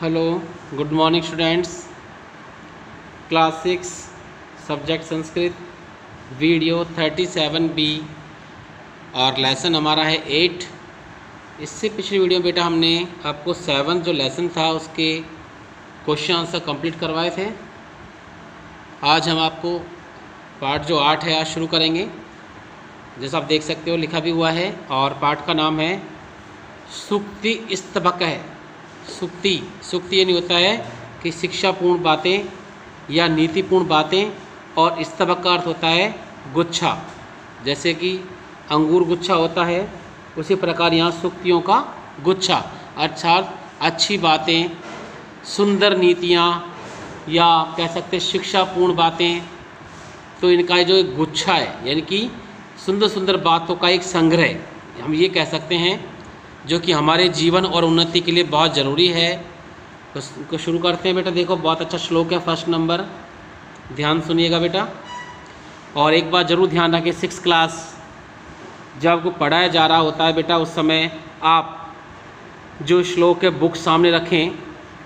Hello, good morning students. Class 6 subject Sanskrit video 37B और lesson हमारा है 8। इससे पिछली वीडियो बेटा हमने आपको 7 जो लेसन था उसके क्वेश्चन आंसर कंप्लीट करवाए थे। आज हम आपको पार्ट जो 8 है आज शुरू करेंगे। जैसा आप देख सकते हो लिखा भी हुआ है और पार्ट का नाम है सूक्ति स्तबक है। सूक्ति ये नहीं होता है कि शिक्षापूर्ण बातें या नीतिपूर्ण बातें, और स्तबक का अर्थ होता है गुच्छा। जैसे कि अंगूर गुच्छा होता है उसी प्रकार यहाँ सूक्तियों का गुच्छा, अर्थात अच्छी बातें, सुंदर नीतियाँ या कह सकते हैं शिक्षापूर्ण बातें। तो इनका जो एक गुच्छा है, यानी कि सुंदर सुंदर बातों का एक संग्रह हम ये कह सकते हैं, जो कि हमारे जीवन और उन्नति के लिए बहुत ज़रूरी है। तो उसको शुरू करते हैं बेटा। देखो बहुत अच्छा श्लोक है, फर्स्ट नंबर, ध्यान सुनिएगा बेटा। और एक बात ज़रूर ध्यान रखें, 6th क्लास जब आपको पढ़ाया जा रहा होता है बेटा, उस समय आप जो श्लोक है बुक सामने रखें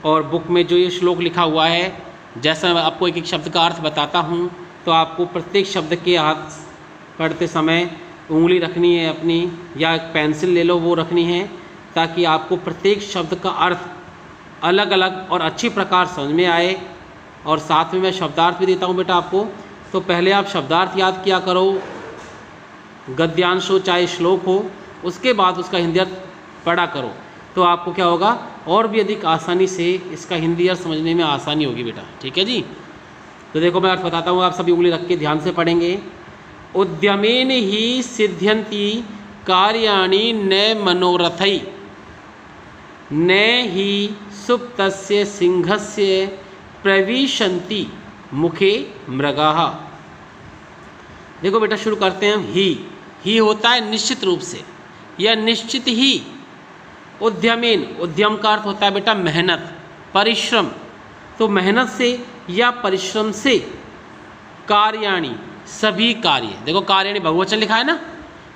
और बुक में जो ये श्लोक लिखा हुआ है, जैसा मैं आपको एक एक शब्द का अर्थ बताता हूँ, तो आपको प्रत्येक शब्द के हाथ पढ़ते समय उंगली रखनी है अपनी, या एक पेंसिल ले लो वो रखनी है, ताकि आपको प्रत्येक शब्द का अर्थ अलग अलग और अच्छी प्रकार समझ में आए। और साथ में मैं शब्दार्थ भी देता हूँ बेटा आपको। तो पहले आप शब्दार्थ याद किया करो, गद्यांश हो चाहे श्लोक हो, उसके बाद उसका हिंदी अर्थ पढ़ा करो, तो आपको क्या होगा, और भी अधिक आसानी से इसका हिंदी अर्थ समझने में आसानी होगी बेटा। ठीक है जी। तो देखो मैं अर्थ बताता हूँ, आप सभी उंगली रख के ध्यान से पढ़ेंगे। उद्यमेन ही सिद्ध्यन्ति कार्याणि न मनोरथै न ही सुप्तस्य सिंहस्य प्रविशन्ति मुखे मृगाः। देखो बेटा शुरू करते हैं। ही होता है निश्चित रूप से या निश्चित ही। उद्यमेन, उद्यम का अर्थ होता है बेटा मेहनत, परिश्रम। तो मेहनत से या परिश्रम से कार्याणि, सभी कार्य। देखो कार्याणि बहुवचन लिखा है ना,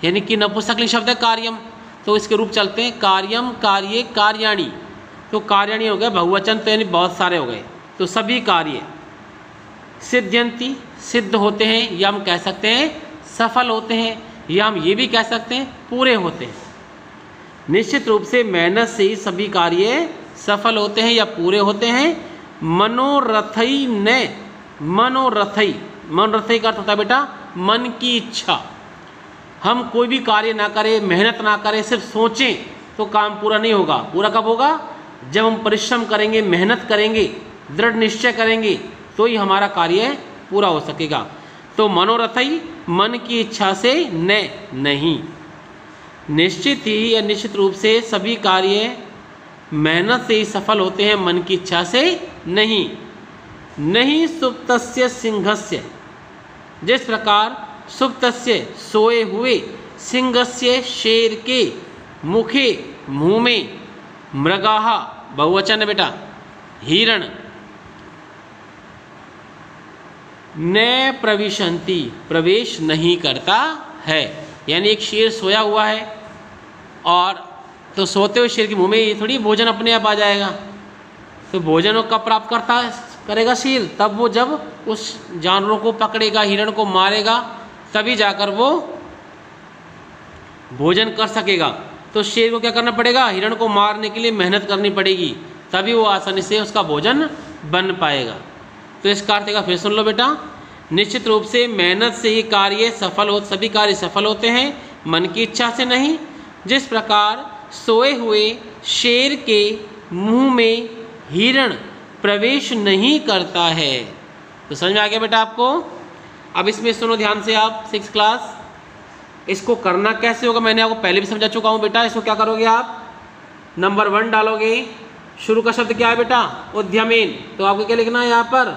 यानी कि नपुंसकलिंग शब्द है कार्यम, तो इसके रूप चलते हैं कार्यम, कार्ये, कार्याणि। तो कार्याणि हो गया बहुवचन, तो यानी बहुत सारे हो गए, तो सभी कार्य। सिद्ध्यन्ति, सिद्ध होते हैं, या हम कह सकते हैं सफल होते हैं, या हम ये भी कह सकते हैं पूरे होते हैं। निश्चित रूप से मेहनत से ही सभी कार्य सफल होते हैं या पूरे होते हैं। मनोरथई न, मनोरथई, मनोरथई का अर्थ होता है बेटा मन की इच्छा। हम कोई भी कार्य ना करें, मेहनत ना करें, सिर्फ सोचें तो काम पूरा नहीं होगा। पूरा कब होगा, जब हम परिश्रम करेंगे, मेहनत करेंगे, दृढ़ निश्चय करेंगे, तो ही हमारा कार्य पूरा हो सकेगा। तो मनोरथई, मन की इच्छा से, न, नहीं। निश्चित ही या निश्चित रूप से सभी कार्य मेहनत से ही सफल होते हैं, मन की इच्छा से नहीं। नहीं सुप्तस्य सिंहस्य, जिस प्रकार सुप्तस्य सोए हुए, सिंहस्य शेर के, मुखे मुँह में, मृगाः बहुवचन है बेटा हिरण, न प्रविशन्ति प्रवेश नहीं करता है। यानी एक शेर सोया हुआ है, और तो सोते हुए शेर के मुंह में ये थोड़ी भोजन अपने आप आ जाएगा। तो भोजन कब प्राप्त करेगा शेर, तब वो जब उस जानवरों को पकड़ेगा, हिरण को मारेगा, तभी जाकर वो भोजन कर सकेगा। तो शेर को क्या करना पड़ेगा, हिरण को मारने के लिए मेहनत करनी पड़ेगी, तभी वो आसानी से उसका भोजन बन पाएगा। तो इस कार्य का फिर सुन लो बेटा। निश्चित रूप से मेहनत से ही कार्य सफल हो, सभी कार्य सफल होते हैं, मन की इच्छा से नहीं। जिस प्रकार सोए हुए शेर के मुंह में हिरण प्रवेश नहीं करता है। तो समझ में आ गया बेटा आपको। अब इसमें सुनो ध्यान से आप, 6th क्लास, इसको करना कैसे होगा मैंने आपको पहले भी समझा चुका हूँ बेटा। इसको क्या करोगे आप, नंबर 1 डालोगे। शुरू का शब्द क्या है बेटा, उद्यमेन, तो आपको क्या लिखना है यहाँ पर,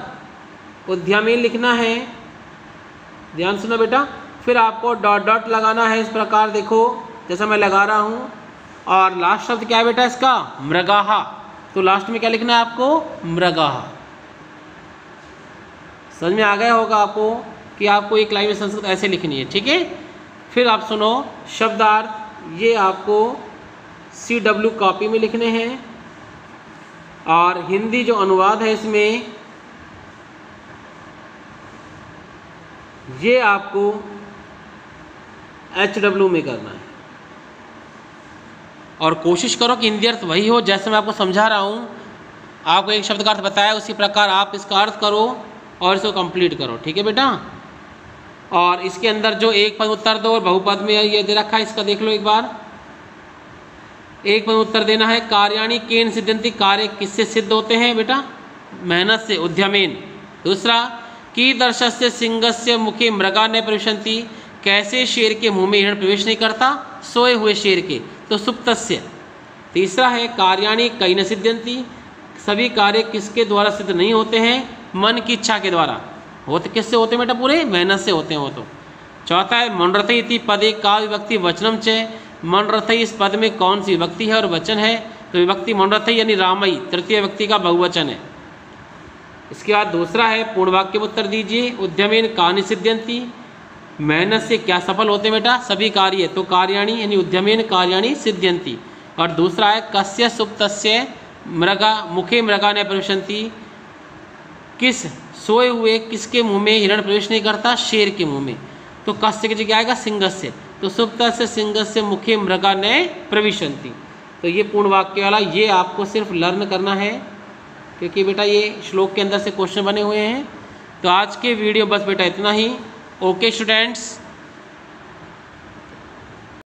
उद्यमेन लिखना है। ध्यान सुनो बेटा। फिर आपको डॉट डॉट लगाना है इस प्रकार, देखो जैसा मैं लगा रहा हूँ। और लास्ट शब्द क्या है बेटा इसका, मृगाः, तो लास्ट में क्या लिखना है आपको, मृगाः। समझ में आ गया होगा आपको कि आपको एक लाइन में संस्कृत ऐसे लिखनी है। ठीक है। फिर आप सुनो शब्दार्थ, ये आपको CW कॉपी में लिखने हैं। और हिंदी जो अनुवाद है इसमें ये आपको HW में करना है और कोशिश करो कि हिंदी अर्थ वही हो जैसे मैं आपको समझा रहा हूँ। आपको एक शब्द का अर्थ बताया उसी प्रकार आप इसका अर्थ करो और इसको कंप्लीट करो, ठीक है बेटा। और इसके अंदर जो एक पद उत्तर दो और बहुपद में ये दे रखा है, इसका देख लो एक बार। एक पद उत्तर देना है, कार्याणि केन सिद्ध्यन्ति, कार्य किससे सिद्ध होते हैं बेटा? मेहनत से, उद्यमेन। दूसरा, कीदृशस्य सिंहस्य मुखे मृगा न प्रविशन्ति, कैसे शेर के मुंह में हिरण प्रवेश नहीं करता? सोए हुए शेर के, तो सुप्तस्य। तीसरा है, कार्याणि कई न सिद्ध्यन्ति, सभी कार्य किसके द्वारा सिद्ध नहीं होते हैं? मन की इच्छा के द्वारा। होते किससे होते हैं बेटा? पूरे मेहनत से होते हैं वो तो। चौथा है, मनरथई इति पदे का विभक्ति वचनम च, मनरथई इस पद में कौन सी विभक्ति है और वचन है? तो विभक्ति मनरथई यानी रामई, तृतीय व्यक्ति का बहुवचन है। इसके बाद दूसरा है, पूर्ण वाक्य में उत्तर दीजिए। उद्यमेन कानि सिद्ध्यन्ति, मेहनत से क्या सफल होते हैं बेटा? सभी कार्य, तो कार्याणि यानी उद्यमेन कार्याणि सिद्ध्यन्ति। और दूसरा है, कस्य सुप्तस्य मृगा मुखे मृगा न प्रविशन्ति, किस सोए हुए किसके मुंह में हिरण प्रवेश नहीं करता? शेर के मुंह में। तो कस्य की जगह आएगा सिंहस्य, तो सुप्तस्य सिंहस्य मुखे मृगा न प्रविशन्ति। तो ये पूर्ण वाक्य वाला ये आपको सिर्फ लर्न करना है, क्योंकि बेटा ये श्लोक के अंदर से क्वेश्चन बने हुए हैं। तो आज के वीडियो बस बेटा इतना ही। Okay students.